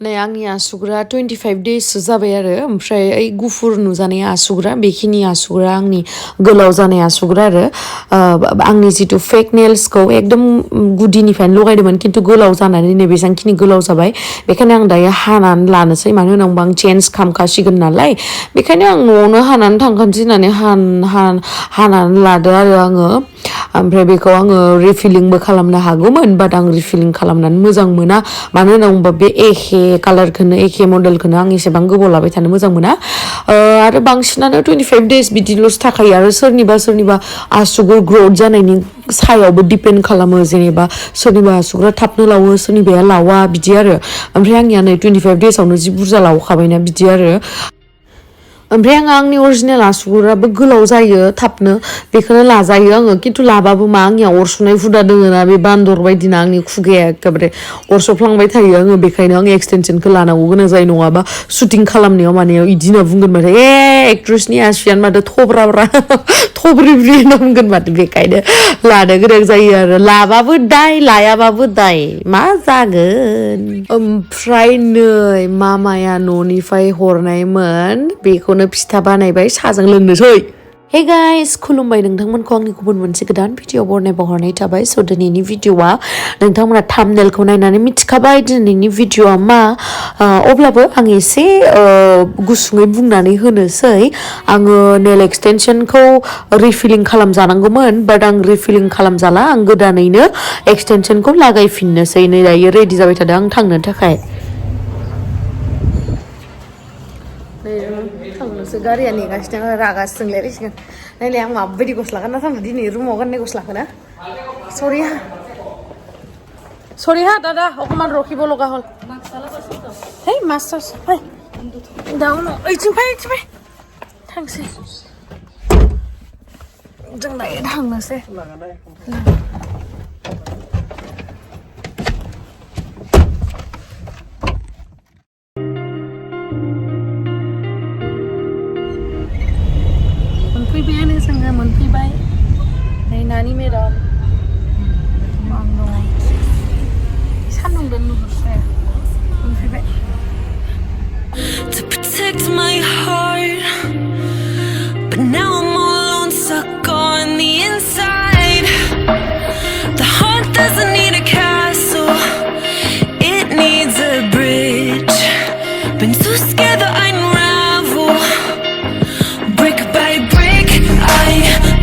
नै आंनि आसुगुरा 25 days जाबाय आरो ओमफ्राय ओइ गुफुर नुजानाय आसुगुरा बेखिनि आसुगुरा आंनि गोलाव जानाय आसुगुरा आरो आंनि जितु फेक नेल्सखौ एकदम गुदिनिफ्रायनो लगायदोंमोन खिन्थु गोलाव जानानै नै बेसांखिनि गोलाव जाबाय बेखायनो आं दायो हानानै लानोसै मानो होनोबा आं चेन्ज खालामखासिगोन नालाय बेखायनो आं न'आवनो हानानै थांखानोसै होननानै हानानै लादो आरो आङो ओमफ्राय बेखौ आङो रिफिलिंबो खालामनो हागौमोन बाट आं रिफिलिं खालामनानै मोजां मोना मानो होनोबा बे एखे कालारखौनो एखे मडेलखौनो आं एसेबां गोबाव लाबाय थानो मोजां मोना आरो बांसिनानो 25 days बिदिल'सो थाखायो आरो सोरनिबा आसुगुर ग्रोथ जानायनि सायावबो डिपेन्ड खालामो जेनेबा सोरनिबा आसुगुरा थाबनो लावो सोरनिबाया लावा बिदि आरो ओमफ्राय आंनिया नै 25 daysआवनो जि बुरजा लावखाबायना बिदि आरो ओमफ्राय आंनि अरिजिनेल आसुगुराबो गोलाव जायो थाबनो बेखौनो लाजायो आङो खिन्थु लाबाबो मा आंनिया अरसुनाय हुदा दोङोना बे बान्दर बायदिना आंनि खुगाया एखेबारे अरसफ्लांबाय थायो आङो बेखायनो आं एक्सटेनसनखौ लानांगौ गोनां जायो नङाबा शुटिं खालामनायाव माने इदि होनना बुंगोन माथो एक्ट्रेसनि आसियानो माथो थब्राब्रा थब्रिब्रि होनना बुंगोन माथो बेखायनो लानो गोनां जायो आरो लाबाबो दाय लायाबाबो दाय मा जागोन ओमफ्राय नै मामाया न'निफ्राय हरनायमोन बेखौनो फिथा बानायबाय साजों लोंनोसै हे गाइस खुलुमबाय नोंथांमोनखौ आंनि गुबुन मोनसे गोदान भिडिअ बरनाय थाबाय स' दिनैनि भिडिअआ नोंथांमोना थाम्बनेलखौ नायनानै मिथिखाबाय दिनैनि भिडिअआ मा अब्लाबो आं एसे गुसुङै बुंनानै होनोसै आङो नेल एक्सटेनसनखौ रिफिलिं खालामजानांगौमोन बाट आं रिफिलिं खालामजाला आं गोदानैनो एक्सटेनसनखौ लागायफिननोसै नै दायो रेडि जाबाय थादों आं थांनो थाखाय थांनोसो गारिया नेगासिनो रागासो जोंलायलायसिगोन नायलाय आं माबायदि गस्ला गानना थांनो दिनै रुमाव गाननाय गस्लाखौ ना सरि हा दादा अकमान रखिब लगা হল হেই মাস্টার্স ফাই ডাউন ओइथिं फाय थांसै जों दायो थांनोसै मोनफैबायानो जोङो मोनफैबाय नै नानि मेडाम सान्दुं नुहुरसै मोनफैबाय To protect my heart but now I'm all alone stuck on the inside The heart doesn't need a castle it needs a bridge Been too scared that I unravel Brick by brick, I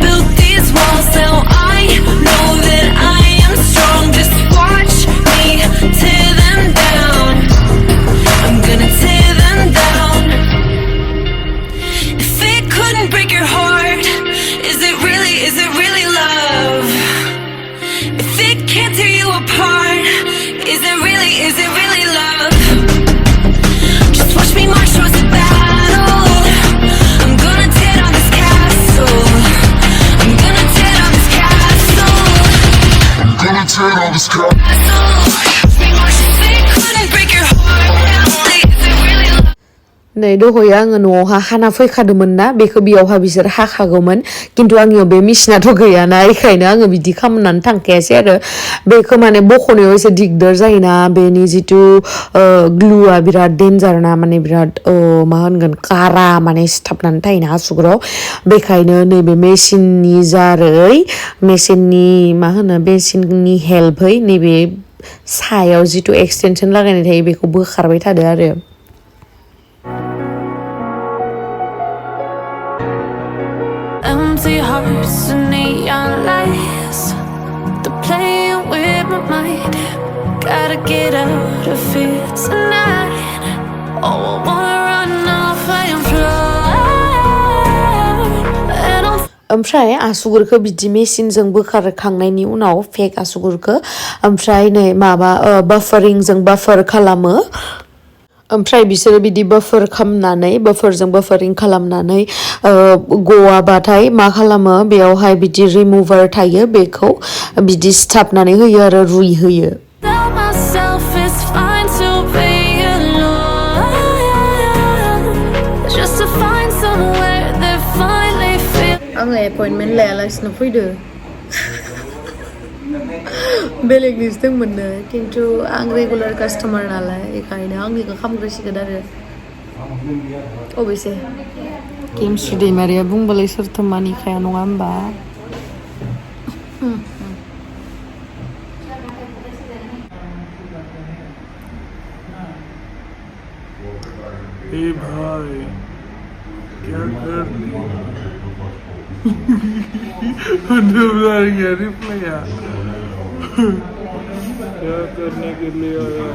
built these walls. Now I know that I am strong. Just watch me tear them down. I'm gonna tear them down. If it couldn't break your heart, is it really love? If it can't tear you apart, is it really love? Just watch me march towards the battle. I'm gonna tear down this castle. I'm gonna tear down this castle. I'm gonna tear down this castle. If it couldn't break your heart, is it really love? नै दहय आङो न'आवहा हाना फैखादोंमोन ना बेखौ बेयावहा बिसोर हाखागौमोन खिन्थु आंनियाव बे मेसिनाथ' गैयाना बेखायनो आङो बिदि खालामनानै थांखायासै आरो बेखौ माने बख'नायाव एसे दिगदार जायोना बेनि जितु ग्लुआ बिराद डेन्जार ना माने बिराद मा होनगोन कारा माने सिथाबनानै थायोना आसुगुराव बेखायनो नैबे मेसिननि जारै मेसिननि हेल्पै नैबे सायाव जितु एक्सटेनसन लागायनाय थायो बेखौ बोखारबाय थादो आरो Empty hearts and neon lights They're playing with my mind Gotta get out of here tonight Oh, I wanna run off and fly ओमफ्राय आसुगुरखौ बिदि मेसिनजों बोखारखांनायनि उनाव फेक आसुगुरखौ ओमफ्राय नै माबा बाफारिंजों बाफार खालामो ओमफ्राय बिसोरो बिदि बाफारिं खालामनानै गवाबाथाय मा खालामो बेयावहाय बिदि रिमुभार थायो बेखौ बिदि सिथाबनानै होयो आरो रुइहोयो आङो एपइन्टमेन्ट लायालासिनो फैदो बेलेगनिसो दंमोननो खिन्थु आं रेगुलार कास्टमार नालाय बेखायनो आंनिखौ खामग्रोसिगोन आरो अबेसे गेमस्रि दैमारिया बुंबालाय सोरथो मानिखाया नङा होमबा ए भाई क्या कर क्या रिप्लाई क्या करने के लिए आया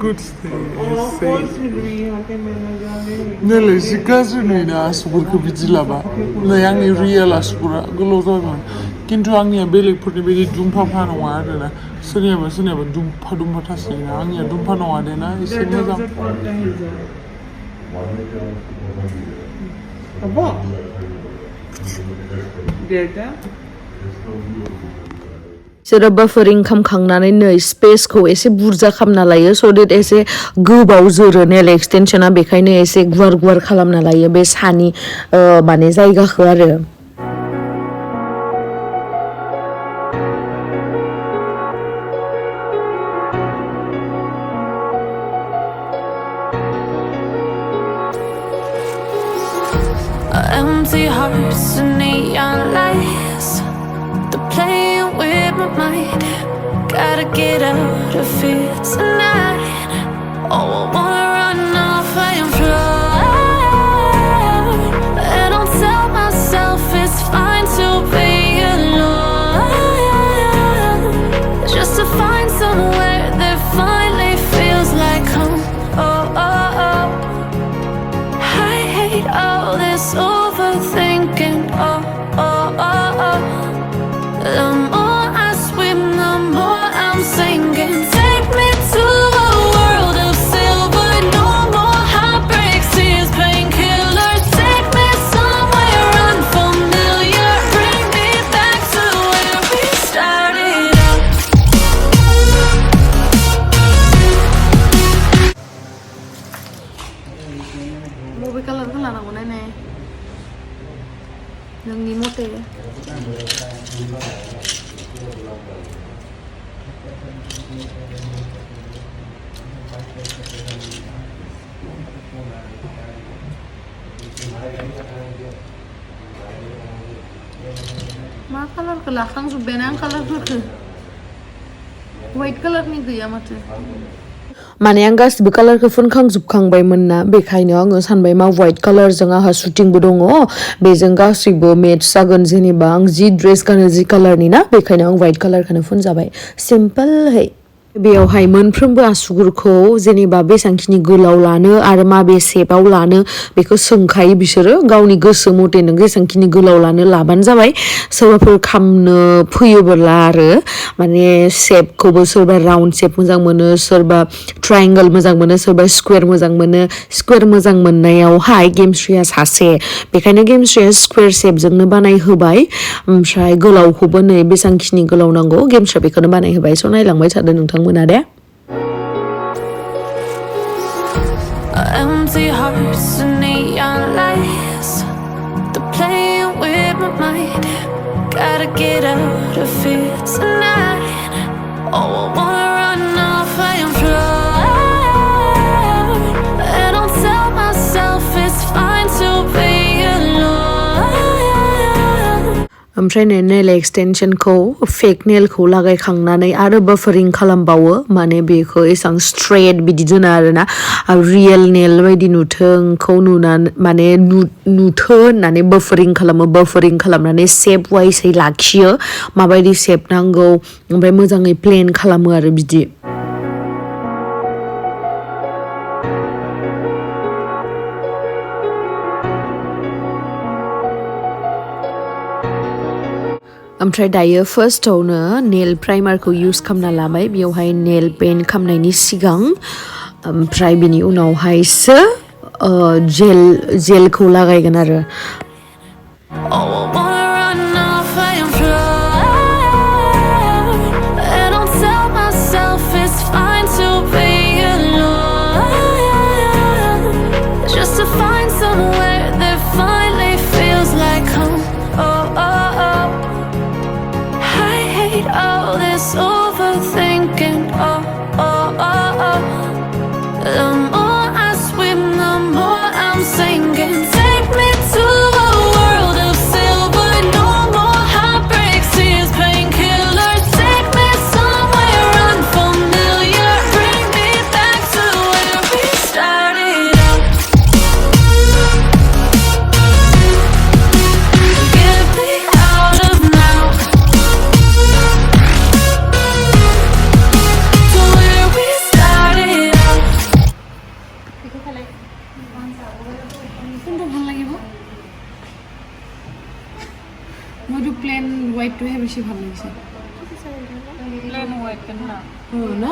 कुछ नैलाय जि गाज्रि नुयोना आसुगुरखौ बिदि लाबा नै आंनि रियेल आसुगुरा गोलाव जाबायमोन खिन्थु आंनिया बेलेगफोरनि बायदि दुमफाफा नङा आरोना सोरनियाबा दुमफा थासोयोना आंनिया दुमफा नङा देना एसे मोजां बिसोरो बाफारिं खालामखांनानै नै स्पेसखौ एसे बुरजा खालामना लायो स देट एसे गोबाव जोरो नेल एक्सटेनसना बेखायनो एसे गुवार खालामना लायो बे सानि माने जायगाखौ आरो Empty hearts and neon lights, they're playing with my mind. Gotta get out of here tonight. Oh, I wanna run off and fly. And I'll tell myself it's fine to be alone, just to find somewhere that finally feels like home. Oh, oh, oh. I hate all this overthinking. Oh, oh, oh, oh. The more I swim, the more I'm sinking. Take me to a world of silver. No more heartbreaks, tears, painkillers. Take me somewhere unfamiliar. Bring me back to where we started out. बबे कालारखौ लानांगौ नायनाय नोंनि मथे मा कालारखौ लाखांजोब्बायना आं कालारफोरखौ white कालारनि गैया माथो माने आं गासिबो कालारखौ फुनखांजोबखांबायमोन ना बेखायनो आङो सानबाय मा वाइट कालारजों आंहा शुटिंबो दङ बेजों गासैबो मेट्स जागोन जेनेबा आं जि ड्रेस गानो जि कालारनि ना बेखायनो आं वाइट कालारखौनो फुनजाबाय सिम्पलहै बेयावहाय मोनफ्रोमबो आसुगुरखौ जेनेबा बेसेबांखिनि गोलाव लानो आरो माबे शेपआव लानो बेखौ सोंखायो बिसोरो गावनि गोसो मथे नों जेसेबांखिनि गोलाव लानो लाबानो जाबाय सोरबाफोर खामनो फैयोबोला आरो माने शेपखौबो सोरबा राउन्ड शेप मोजां मोनो सोरबा ट्रायंगल मोजां मोनो सोरबा स्कुवेर मोजां मोनो स्कुवेर मोजां मोननायावहाय गेमस्रिया सासे बेखायनो गेमस्रिया स्कुवेर शेपजोंनो बानायहोबाय ओमफ्राय गोलावखौबो नै बेसेबांखिनि गोलाव नांगौ गेमस्रिया बेखौनो बानायहोबाय स नायलांबाय थादो नोंथांमोना दे Empty hearts and neon lights, they're playing with my mind. Gotta get out of here tonight. Oh, I wanna run off and fly. And I'll tell myself it's fine to be alone. ओमफ्राय nail एक्सटेनसनखौ फेक नेलखौ लागायखांनानै आरो बाफारिं खालामबावो माने बेखौ एसां straight बिदि दोना आरोना real nail बायदि नुथोंखौ नुनानै माने नुथो होननानै बाफारिं खालामो बाफारिं खालामनानै शेप वाइसै लाखियो माबायदि शेप नांगौ ओमफ्राय मोजाङै प्लेन खालामो आरो बिदि ओमफ्राय दायो फार्स्टआवनो नेल प्राइमारखौ इउज खालामना लाबाय बेयावहाय नेल पेन्ट खालामनायनि सिगां ओमफ्राय बिनि उनावहायसो जेलखौ लागायगोन आरो Oh, I wanna run off and fly. And I'll tell myself it's fine to be alone, just to find somewhere that finally feels like home. Oh, oh. overthinking. Oh, oh, oh, oh. The more I swim, the more I'm sinking. Take me to a world of silver. No more heartbreaks, tears, painkillers. Take me somewhere unfamiliar. Bring me back to where we started out. Get me out of now. To where we started out. কোনটো ভাল লাগিব মইতো plane হোৱাইটটোহে বেছি ভাল লাগিছে plane white কেনেকুৱা ন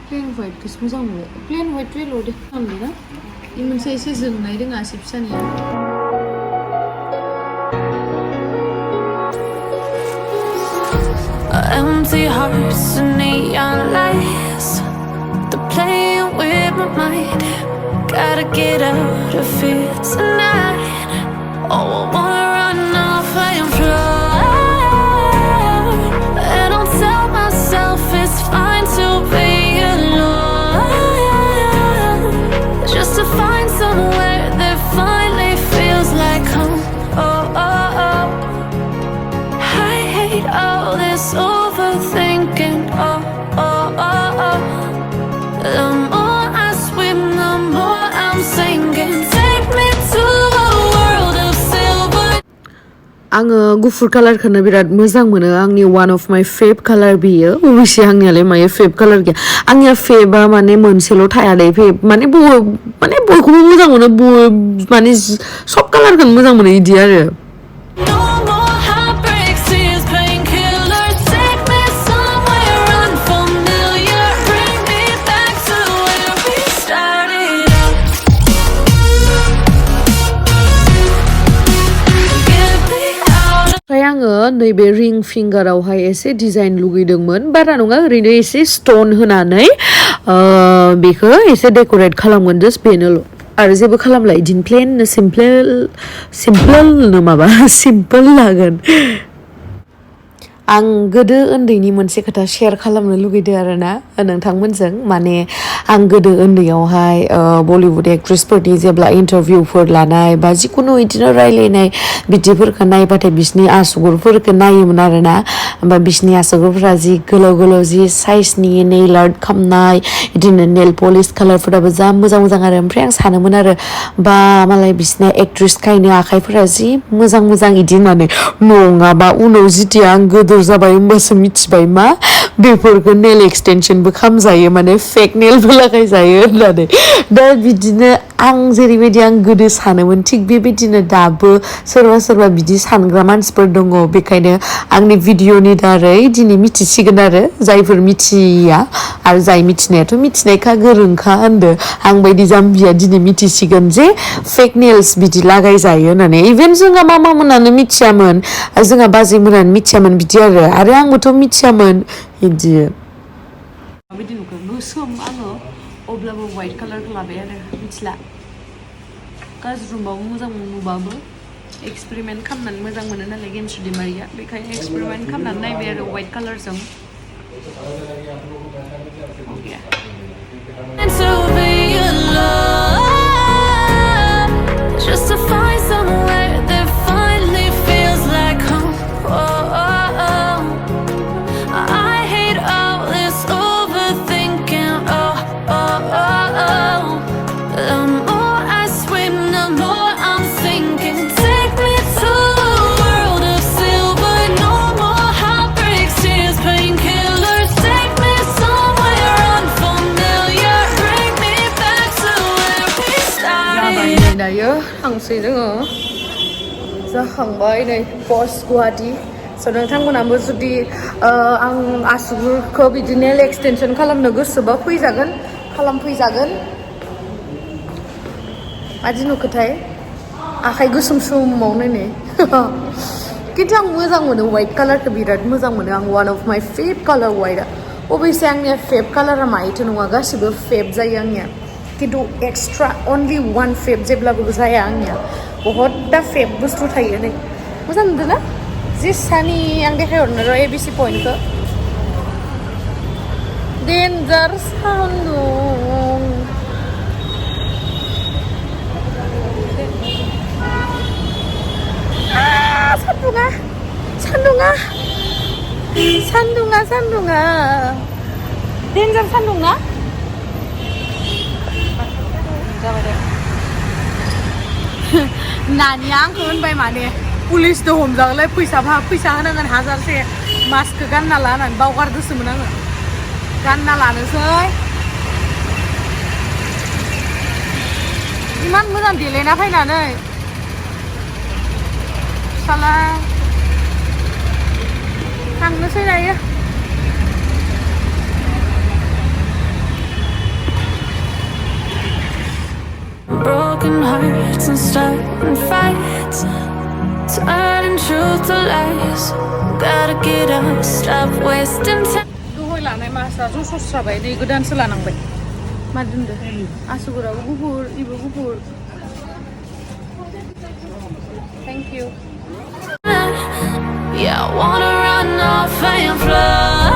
plan व्हाइटखौसो मोजां मोनो प्लेन व्हाइटथ' ल' दे आंबो ना बे मोनसे एसे जोंनाय रोङा एसे फिसानिया Empty hearts and neon lights. They're playing with my mind. Gotta get out of here tonight. Oh, I wanna run off and fly. And I'll tell myself it's fine to be alone. Just to find somewhere that finally feels like home. Oh, oh, oh. I hate all this overthinking. Oh, oh, oh, oh. The more I swim, the more I'm sinking. Take me to a world of silver. आङो गुफुर कालारखौनो बिराद मोजां मोनो आंनि one of माय fav कालार बियो अबयसे आंनियालाय मायो फेभ कालार गैया आंनिया फेभा माने मोनसेल' थाया दे फेभ माने बयखौबो मोजां मोनो माने सब कालारखौनो मोजां मोनो इदि आरो No more heartbreaks, tears, painkillers. Take me somewhere unfamiliar. Bring me back to where we started out. Get me out of ओमफ्राय आङो नैबे रिं फिंगारावहाय एसे डिजाइन लुगैदोंमोन बारा नङा ओरैनो एसे स्टोन होनानै बेखौ एसे डेक'रेट खालामगोन जास्ट बेनोल' आरो जेबो खालामला इदिनो प्लेन सिम्पल माबा सिम्पल लागोन आं गोदो उन्दैनि मोनसे खोथा शेयार खालामनो लुगैदों आरोना नोंथांमोनजों माने आं गोदो उन्दैयावहाय बलिउड एक्ट्रेसफोरनि जेब्ला इन्टारभिउफोर लानाय बा जिखुनु बिदिनो रायलायनाय बिदिफोरखौ नायबाथाय बिसोरनि आसुगुरफोरखौ नायोमोन आरोना ओमफ्राय बिसोरनि आसुगुरफोरा जि गोलाव गोलाव जि साइजनि नेल आर्ट खालामनाय बिदिनो नेल पलिश कालारफोराबो जा मोजां मोजां आरो ओमफ्राय आं सानोमोन आरो बा मालाय बिसोरना एक्ट्रेस खायनो आखाइफोरा जि मोजां मोजां इदि होननानै नङाबा उनाव जिथिया आं गोदो जाबाय होमबासो मिथिबाय मा बेफोरखौ नेल एक्सटेनसनबो खालामजायो माने फेक नेलबो लागायजायो होननानै दा बिदिनो आं जेरैबायदि आं गोदो सानोमोन थिग बेबायदिनो दाबो सोरबा सोरबा बिदि सानग्रा मानसिफोर दङ बेखायनो आंनि भिडिअनि दारै दिनै मिथिसिगोन आरो जायफोर मिथिया आरो जाय मिथिनायाथ' मिथिनायखा गोरोंखा होनदो आं बायदि जाम्बिया दिनै मिथिसिगोन जे फेक नेल्स बिदि लागायजायो होननानै इभेन जोंहा मामामोनानो मिथियामोन जोंहा बाजैमोनानो मिथियामोन बिदि आरो आंबोथ' मिथियामोन बिदि माबायदि नुखो गोसोम आङो अब्लाबो व्हाइट कालारखौ लाबाय आरो मिथिला गाज्रि नुबाबो मोजां नुबाबो एक्सपेरिमेन्ट खालामनानै मोजां मोनो नालाय गेमस्रि दैमारिया बेखायनो एक्सपेरिमेन्ट खालामनानै नायबाय आरो white कालारजों to be alone. Just to find somewhere that finally feels like home. Oh, oh, oh. I hate all this overthinking. Oh, oh, oh, oh. The more I swim, the more I'm sinking. Take me to a world of silver. No more heartbreaks, tears, painkillers. Take me somewhere unfamiliar. Bring me back to where we started. दायो थांसै जोङो जाखांबाय नै post Guwahati स' नोंथांमोनाबो जुदि आं आसुगुरखौ बिदि नेल एक्सटेनसन खालामनो गोसोबा खालामफैजागोन मादि नुखोथाय आखाइ गोसोम सोमावनो नै खिन्थु आं मोजां मोनो व्हाइट कालारखौ बिराद मोजां मोनो आं वान अफ माय फेभ कालार व्हाइटआ अबयसे आंनिया फेभ कालारा मायथ' नङा गासिबो फेभ जायो आंनिया खिन्थु एक्सट्रा अनलि वान फेभ जेब्लाबो जाया आंनिया बहुद दा फेभ बुस्थु थायो नै मोजां नुदों ना जिसानि आं देखायहरनो र' ABC पइन्टखौ डेन्जार सान्दुं सान्दुङा डेन्जार सान्दुं ना जाबाय दे नानिया आंखौ होनबाय माने पुलिसजों हमजागोनलाय फैसा होनांगोन 1000से मास्कखौ गानना ला होननानै बावगारदोंसोमोन आङो गानना लानोसै इमान मोजां देलायना फैनानै साला थांनोसै दायो Broken hearts and starting fights, turning truth to lies. Gotta get up, stop wasting time. दहाय लानाय मासा ज' सस्राबाय नै गोदानसो लानांबाय मा दोनदो आसुगुराबो गुफुर इबो गुफुर thank you Yeah, I wanna run off and fly,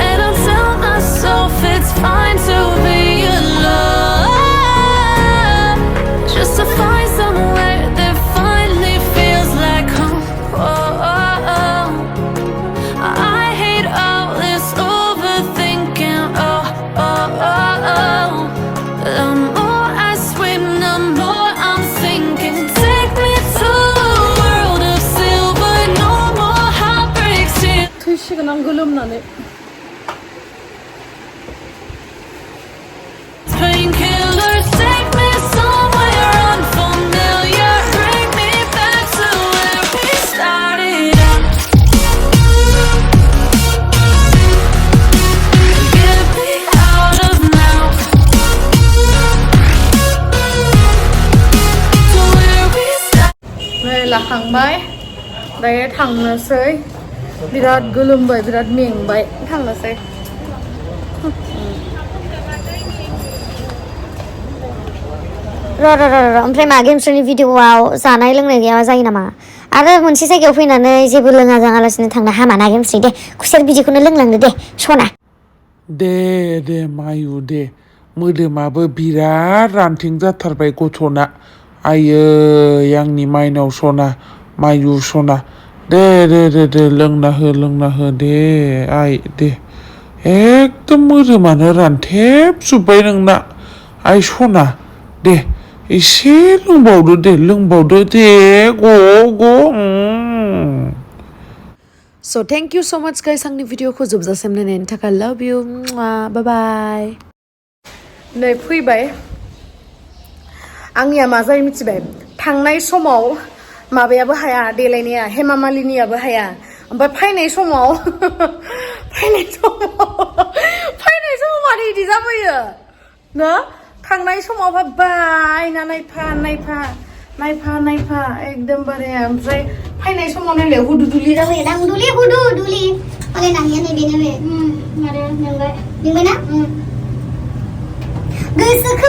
and I'll tell myself it's fine to be alone, just to find somewhere that finally feels like home. Oh, oh, oh. I hate all this overthinking. Oh, oh, oh, oh. The more I swim, the more I'm sinking. Take me to a world of silver, no more heartbreaks here. थैसिगोन आं गोलोमनानै Painkillers, take me somewhere unfamiliar. Bring me back to where we started out. Get me out of now. To where we started. नै लाखांबाय दायो थांनोसै बिराद गोलोमबाय बिराद मेंबाय थांनोसै र' ओमफ्राय मा गेमस्रिनि भिडिअआव जानाय लोंनाय गैयाबा जायो नामा आरो मोनसे जायगायाव फैनानै जेबो लोङा जाङालासिनो थांनो हामा ना गेमस्रि दे खुसेर बिदिखौनो लोंलांदो दे सना दे मायु दे मोदोमाबो बिराद रानथें जाथारबाय गथ'ना आयै आंनि माइनाव सना मायु सना दे लोंना हो दे आइ दे एकदम मोदोमानो रानथेबजोब्बाय नोंना आइ सना दे एसे लोंबावदो दे ग' So thank you so much guys आंनि भिडिअखौ जोबजासिम नायनायनि थाखाय love you bye bye नै फैबाय आंनिया मा जायो मिथिबाय थांनाय समाव माबायाबो हाया देलायनाया हेमा मालिनीयाबो हाया ओमफ्राय फैनाय समाव मारै इदि जाबोयो ना थांनाय समाव बायना नायफा एकदमबारे ओमफ्राय फैनाय समाव नायलाय हुदुदुलि जाबाय हुदुदुलि ओले नानिया नै बेनो बे मारे नंबाय ना गोसोखौ